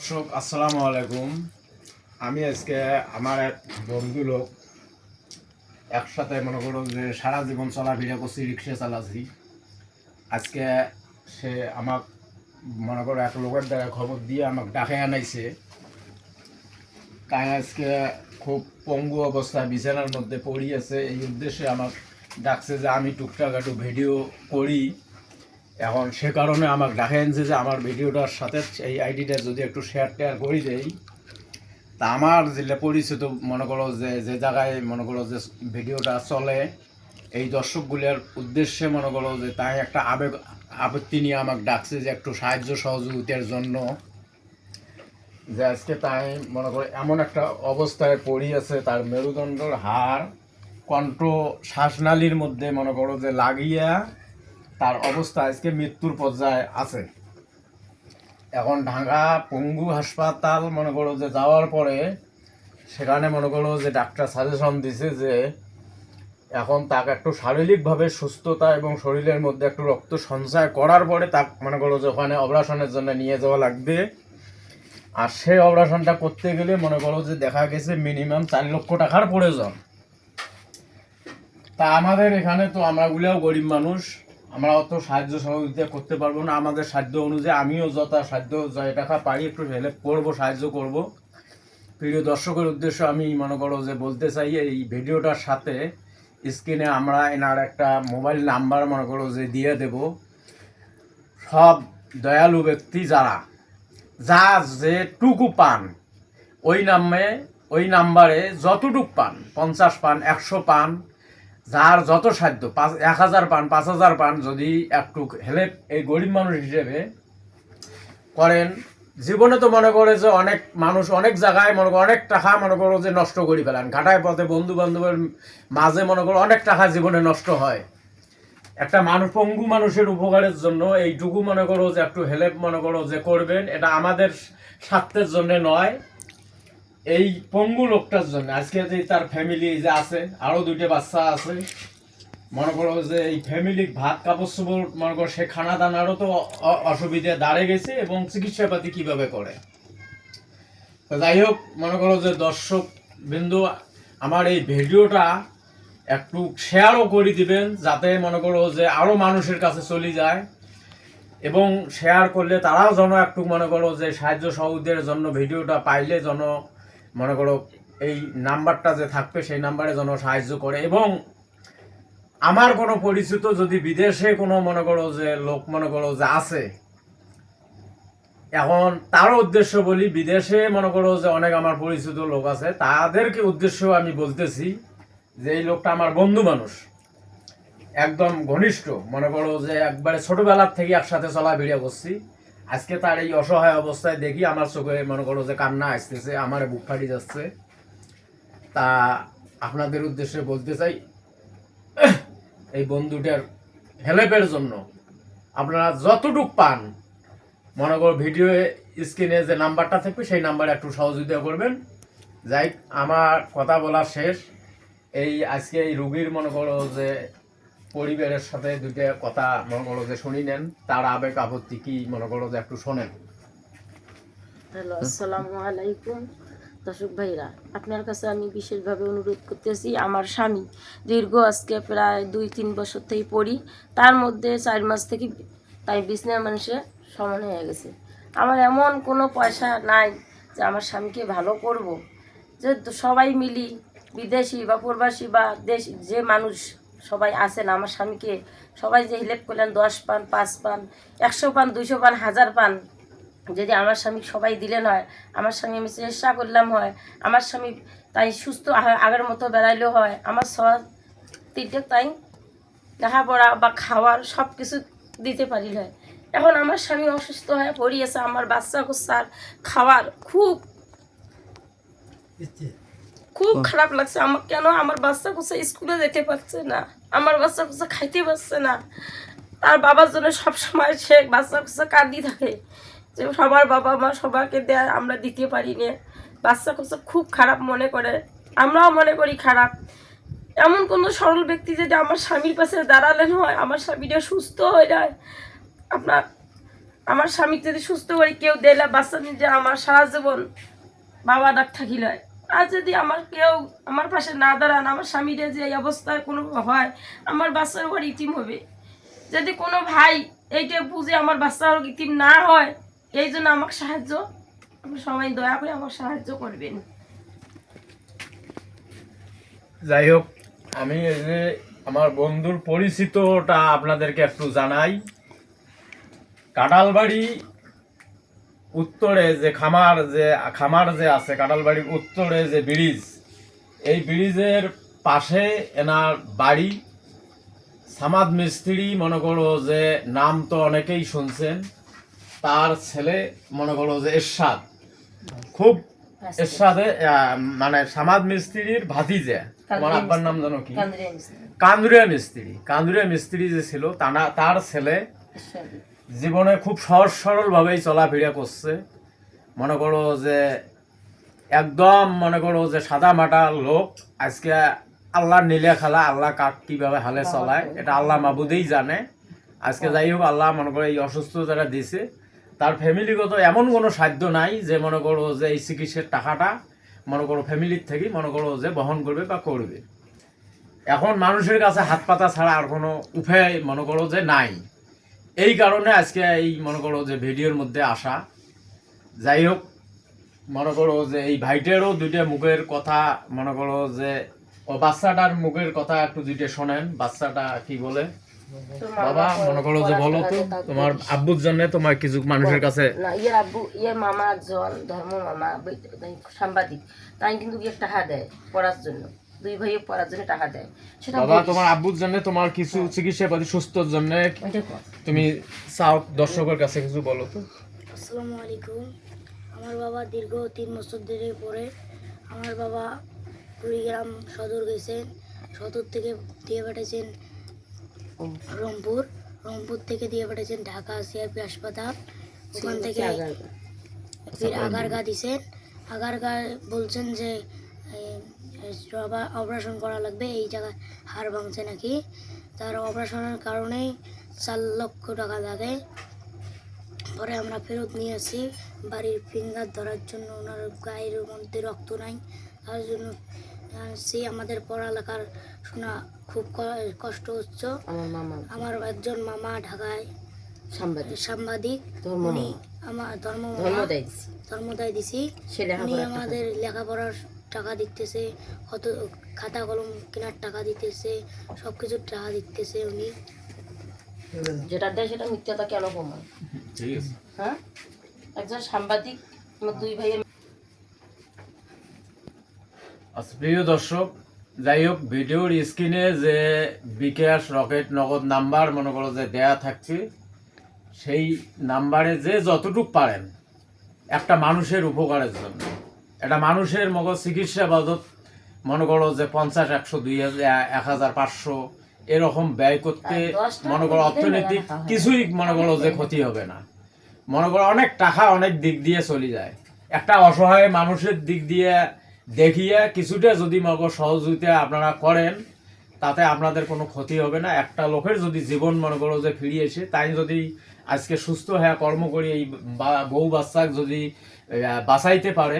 দর্শক আসসালামু আলাইকুম। আমি আজকে আমার এক বন্ধু লোক একসাথে মনে করো যে সারা জীবন চলাফেরা করছি, রিক্সা চালাচ্ছি। আজকে সে আমাক মনে করো এক লোকের দ্বারা খবর দিয়ে আমাকে ডাকে আনাইছে। তাই আজকে খুব পঙ্গু অবস্থায় বিছানার মধ্যে পড়ি আছে, এই উদ্দেশ্যে আমাকে ডাকছে যে আমি টুকটাক একটু ভিডিও করি। এখন সে কারণে আমাকে ডাকে আনছে যে আমার ভিডিওটার সাথে এই আইডিটা যদি একটু শেয়ার করি দেই, তা আমার যেটা পরিচিত মনে করো যে যে জায়গায় মনে করো যে ভিডিওটা চলে, এই দর্শকগুলোর উদ্দেশ্যে মনে করো যে তাই একটা আপত্তি নিয়ে আমাকে ডাকছে যে একটু সাহায্য সহযোগিতার জন্য। যে আজকে তাই মনে করো এমন একটা অবস্থায় পড়ি আছে, তার মেরুদণ্ডর হাড় কণ্ঠ শ্বাসনালীর মধ্যে মনে করো যে লাগিয়া তার অবস্থা আজকে মৃত্যুর পর্যায়ে আছে। এখন ঢাকা পঙ্গু হাসপাতাল মনে করো যে যাওয়ার পরে সেখানে মনে করো যে ডাক্তার সাজেশন দিছে যে এখন তাকে একটু শারীরিকভাবে সুস্থতা এবং শরীরের মধ্যে একটু রক্ত সঞ্চয় করার পরে তাকে মনে করো যে ওখানে অপারেশনের জন্য নিয়ে যাওয়া লাগবে। আর সেই অপারেশনটা করতে গেলে মনে করো যে দেখা গেছে মিনিমাম 4 লক্ষ টাকার প্রয়োজন। তা আমাদের এখানে তো আমরাগুলোও গরিব মানুষ, আমরা অত সাহায্য সহযোগিতা করতে পারবো না। আমাদের সাধ্য অনুযায়ী আমিও যথাসাধ্য যে টাকা পারি একটু হেল্প করবো, সাহায্য করব। প্রিয় দর্শকের উদ্দেশ্য আমি মনে করো যে বলতে চাই, এই ভিডিওটার সাথে স্ক্রিনে আমরা এনার একটা মোবাইল নাম্বার মনে করো যে দিয়ে দেব। সব দয়ালু ব্যক্তি যারা যা যেটুকু পান ওই নাম্বারে যতটুক পান, 50 পান, 100 পান, যার যত সাধ্য, 1000 পান, 5000 পান, যদি একটু হেল্প এই গরিব মানুষ হিসেবে করেন। জীবনে তো মনে করে যে অনেক মানুষ অনেক জায়গায় মনে করো অনেক টাকা মনে করো যে নষ্ট করে ফেলেন, ঘাটায় পথে বন্ধু বান্ধবের মাঝে মনে করো অনেক টাকা জীবনে নষ্ট হয়। একটা মানুষ পঙ্গু মানুষের উপকারের জন্য এইটুকু মনে করো যে একটু হেল্প মনে করো যে করবেন। এটা আমাদের স্বার্থের জন্য নয়, এই পঙ্গু লোকটার জন্য। আজকে যে তার ফ্যামিলি যে আছে, আরও 2টা বাচ্চা আছে, মনে করো যে এই ফ্যামিলি ভাত কাপড় চোপড় মনে করো সে খানা দানারও তো অসুবিধা দাঁড়ে গেছে, এবং চিকিৎসাপাতি কিভাবে করে। তো যাই হোক, মনে করো যে দর্শক বিন্দু আমার এই ভিডিওটা একটু শেয়ারও করে দিবেন, যাতে মনে করো যে আরও মানুষের কাছে চলে যায়, এবং শেয়ার করলে তারাও যেন একটু মনে করো যে সাহায্য সহযোগিতার জন্য ভিডিওটা পাইলে যেন মনে করো এই নাম্বারটা যে থাকবে সেই নাম্বারে যেন সাহায্য করে। এবং আমার কোনো পরিচিত যদি বিদেশে কোনো মনে করো যে লোক মনে করো যে আছে, এখন তারও উদ্দেশ্য বলি, বিদেশে মনে করো যে অনেক আমার পরিচিত লোক আছে, তাদেরকে উদ্দেশ্য আমি বলতেছি যে এই লোকটা আমার বন্ধু মানুষ, একদম ঘনিষ্ঠ, মনে করো যে একবারে ছোটবেলার থেকে একসাথে চলাফেরা করছি। আজকে তার এই অসহায় অবস্থায় দেখি আমার চোখে মনে করো যে কান্না আসতেছে, আমার বুক ফাটি যাচ্ছে। তা আপনাদের উদ্দেশ্যে বলতে চাই, এই বন্ধুটার হেল্পের জন্য আপনারা যতটুক পান মনে করো ভিডিও স্ক্রিনে যে নাম্বারটা থাকবে সেই নাম্বারে একটু সহযোগিতা করবেন। যাই আমার কথা বলা শেষ। এই আজকে এই রুগীর মনে করো যে পরিবারের সাথে 2টা কথা মনে করো যে শুনি নেন, তার আবেগ আপত্তি কি মনে করো যে একটু শোনেন। হ্যালো, আসসালামু আলাইকুম দর্শক ভাইরা। আপনার কাছে আমি বিশেষভাবে অনুরোধ করতেছি, আমার স্বামী দীর্ঘ আজকে প্রায় 2-3 বছর থেকে পড়ি, তার মধ্যে 4 মাস থেকে তাই বিছনার মানুষে সমান হয়ে গেছে। আমার এমন কোনো পয়সা নাই যে আমার স্বামীকে ভালো করব, যে সবাই মিলি বিদেশি বা প্রবাসী বা দেশ যে মানুষ সবাই আছেন, আমার স্বামীকে সবাই যে হেল্প করলেন, 10 পান, 5 পান, 100 পান, 200 পান, 1000 পান, যদি আমার স্বামী সবাই দিলেন হয়, আমার স্বামী আমি চেষ্টা করলাম হয়, আমার স্বামী তাই সুস্থ আগের মতো বেড়াইলেও হয়, আমার সব তিনটে তাই লেখাপড়া বা খাওয়ার সব কিছু দিতে পারিল হয়। এখন আমার স্বামী অসুস্থ হয়ে পড়িয়েছে, আমার বাচ্চা কুচ্চার খাওয়ার খুব খুব খারাপ লাগছে আমার। কেন আমার বাচ্চা কুচ্চা স্কুলে যেতে পারছে না, আমার বাচ্চা কুচ্চা খাইতে পারছে না। তার বাবার জন্য সবসময় সে বাচ্চা কুচ্চা কাঁদি থাকে যে সবার বাবা মা সবাইকে দেয়, আমরা দিতে পারি না। বাচ্চা কুচ্চা খুব খারাপ মনে করে, আমরাও মনে করি খারাপ। এমন কোনো সরল ব্যক্তি যদি আমার স্বামীর পাশে দাঁড়ালেন হয়, আমার স্বামীটা সুস্থ হয়ে যায়। আপনার আমার স্বামী যদি সুস্থ করে কেউ দেলা বাচ্চা নিজে আমার সারা জীবন বাবা ডাক থাকিল হয়। আর যদি আমার কেউ আমার পাশে না দাঁড়ান, আমার স্বামীর যে এই অবস্থায় কোনো হয়, আমার বাচ্চার উপর ইতিম হবে। যদি কোনো ভাই এইটা বুঝে আমার বাচ্চার ইতিম না হয়, এই জন্য আমাকে সাহায্য, আপনারা সবাই দয়া করে আমার সাহায্য করবেন। যাই হোক, আমি এই যে আমার বন্ধুর পরিচিতটা আপনাদেরকে একটু জানাই। কাঁঠালবাড়ি উত্তরে যে খামার যে আছে, কাঁঠালবাড়ির উত্তরে যে ব্রিজ, এই ব্রিজের পাশে এনার বাড়ি। সামাদ মিস্ত্রি মনে করো যে নাম তো অনেকেই শুনছেন। তার ছেলে মনে করো যে এরশাদ, খুব এরশাদে মানে সামাদ মিস্ত্রির ভাতিজা। তোমার আব্বার নাম জানো কি? কান্দুরিয়া মিস্ত্রি যে ছিল, তার ছেলে জীবনে খুব সহজ সরল ভাবেই চলাফেরা করছে। মনে করো যে একদম মনে করো যে সাদা মাটা লোক। আজকে আল্লাহর নীলে খেলা, আল্লাহ কাক কিভাবে হালে চলায় এটা আল্লাহ মাবুদেই জানে। আজকে যাই হোক, আল্লাহ মনে করো এই অসুস্থতাটা দিছে। তার ফ্যামিলিগত এমন কোনো সাধ্য নাই যে মনে করো যে এই চিকিৎসার টাকাটা মনে করো ফ্যামিলির থেকে মনে করো যে বহন করবে বা করবে। এখন মানুষের কাছে হাত পাতা ছাড়া আর কোনো উপায় মনে করো যে নাই। এই কারণে আজকে এই মনে করো যে ভিডিওর মধ্যে আসা। যাই হোক, মনে করো যে এই ভাইটেরও দুইটা মুখের কথা মনে করো যে ও বাচ্চাটার মুখের কথা একটু দুইটা শোনেন। বাচ্চাটা কি বলে? বাবা মনে করো যে বলো তো, তোমার আব্বুর জন্য তোমার কিছু মানুষের কাছে না, ইয়ের আব্বু, ইয়ের মামা একজন ধর্ম মামা সাংবাদিক, তাই কিন্তু ইয়ে টাকা দেয় পড়ার জন্য, দুই ভাইয়ে পড়ার জন্য টাকা দেয়। সেটা বাবা তোমার আব্বুর জন্য তোমার কিছু চিকিৎসা পাতি সুস্থর জন্য তুমি চাও, দর্শকের কাছে কিছু বলো তো। আসসালামু আলাইকুম। আমার বাবা দীর্ঘ 3 বছর ধরে পড়ে। আমার বাবা কুড়িগ্রাম সদর গেছেন, সদর থেকে দিয়ে পাঠিয়েছেন রংপুর থেকে দিয়ে পাঠিয়েছেন ঢাকা সিআরপি হাসপাতাল। ওখান থেকে ফির আগারগা দিছেন। আগারগা বলছেন যে অপারেশন করা লাগবে, এই জায়গায় হাড় ভাঙছে নাকি। তার অপারেশনের কারণেই 4 লক্ষ টাকা লাগে। পরে আমরা ফেরত নিয়ে আসি বাড়ির ফিঙ্গার ধরার জন্য। ওনার গায়ের মধ্যে রক্ত নাই, তার জন্য সে আমাদের পড়ালেখার শোনা খুব কষ্ট হচ্ছে। আমার একজন মামা ঢাকায় সাংবাদিক, উনি আমার ধর্মদায় দিছি। উনি আমাদের লেখাপড়ার টাকা দিতেছে, কত খাতা কলম কেনার টাকা দিতেছে, সব কিছুর টাকা দিতেছে। উনি যেটা দেয় সেটা মিথ্যাটা কেন প্রমাণ? হ্যাঁ, একজন সাংবাদিক, আমার দুই ভাইয়ের। প্রিয় দর্শক, যাই হোক, ভিডিওর স্ক্রিনে যে বিকাশ রকেট নগদ নাম্বার মনে করো যে দেয়া থাকছে, সেই নাম্বারে যে যতটুক পারেন একটা মানুষের উপকারের জন্য, একটা মানুষের মগজ চিকিৎসা বাবদ মনে করো যে 50, 100, 2000, 1500 এরকম ব্যয় করতে মনে করো অর্থনৈতিক কিছুই মনে করো যে ক্ষতি হবে না। মনে করো অনেক টাকা অনেক দিক দিয়ে চলে যায়। একটা অসহায় মানুষের দিক দিয়ে দেখিয়ে কিছুটা যদি মনে করো সহযোগিতা আপনারা করেন, তাতে আপনাদের কোনো ক্ষতি হবে না। একটা লোকের যদি জীবন মনে করো যে ফিরিয়ে এসে তাই যদি আজকে সুস্থ হয়ে কর্ম করি এই বউ বাচ্চাকে যদি বাঁচাইতে পারে,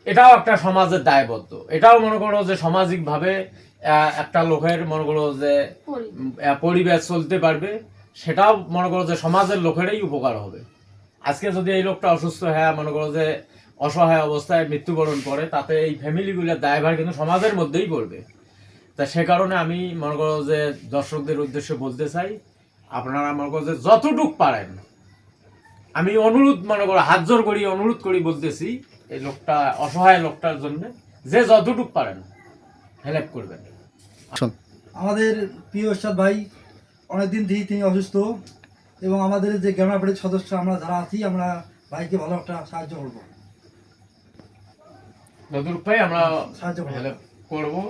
এটাও একটা সমাজের দায়বদ্ধ। এটাও মনে করো যে সামাজিকভাবে একটা লোকের মনে করো যে পরিবেশ চলতে পারবে, সেটাও মনে করো যে সমাজের লোকেরই উপকার হবে। আজকে যদি এই লোকটা অসুস্থ হয়ে মনে করো যে অসহায় অবস্থায় মৃত্যুবরণ করে, তাতে এই ফ্যামিলিগুলোর দায়ভার কিন্তু সমাজের মধ্যেই পড়বে। তা সে কারণে আমি মনে করো যে দর্শকদের উদ্দেশ্যে বলতে চাই, আপনারা মনে করো যে যতটুক পারেন, আমি অনুরোধ মনে করো হাত জোর করি অনুরোধ করি বলতেছি, এই লোকটা অসহায় লোকটার জন্য যে যতটুক পারেন হেল্প করবেন। আমাদের প্রিয় এরশাদ ভাই অনেকদিন থেকেই তিনি অসুস্থ, এবং আমাদের যে গ্রামের বাড়ির সদস্য আমরা যারা আছি, আমরা ভাইকে ভালো একটা সাহায্য করবো, যতটুক পাই আমরা হেল্প করবো।